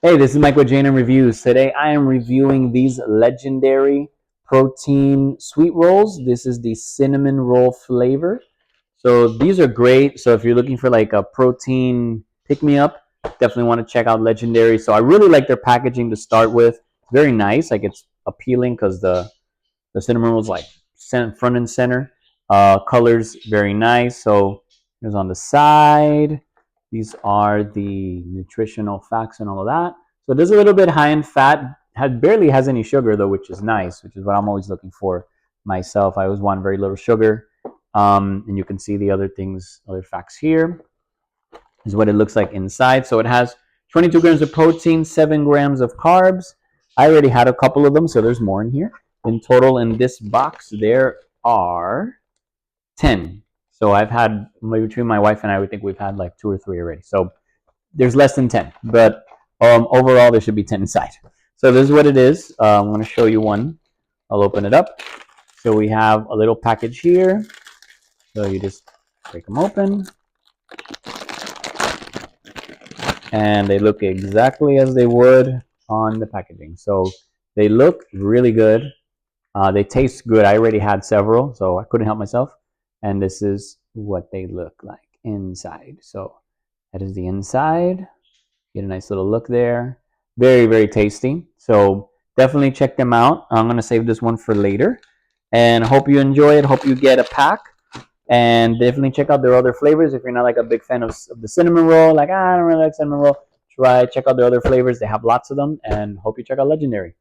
Hey, this is Mike with Jane and Reviews. Today I am reviewing these legendary protein sweet rolls. This is the cinnamon roll flavor. So these are great. So if you're looking for like a protein pick-me-up, definitely want to check out Legendary. So I really like their packaging to start with. Very nice. Like it's appealing because the cinnamon rolls like front and center. Colors very nice. So here's on the side. These are the nutritional facts and all of that. So it is a little bit high in fat. Barely has any sugar though, which is nice, which is what I'm always looking for myself. I always want very little sugar. And you can see the other things, other facts here. Is what it looks like inside. So it has 22 grams of protein, 7 grams of carbs. I already had a couple of them, so there's more in here. In total, in this box, there are 10. So I've had, between my wife and I, we think we've had like 2 or 3 already. So there's less than 10, but overall there should be 10 inside. So this is what it is. I'm going to show you one. I'll open it up. So we have a little package here. So you just break them open. And they look exactly as they would on the packaging. So they look really good. They taste good. I already had several, so I couldn't help myself. And this is what they look like inside. So that is the inside. Get a nice little look there. Very, very tasty. So definitely check them out. I'm going to save this one for later. And hope you enjoy it. Hope you get a pack. And definitely check out their other flavors. If you're not like a big fan of the cinnamon roll, like, I don't really like cinnamon roll, check out their other flavors. They have lots of them. And hope you check out Legendary.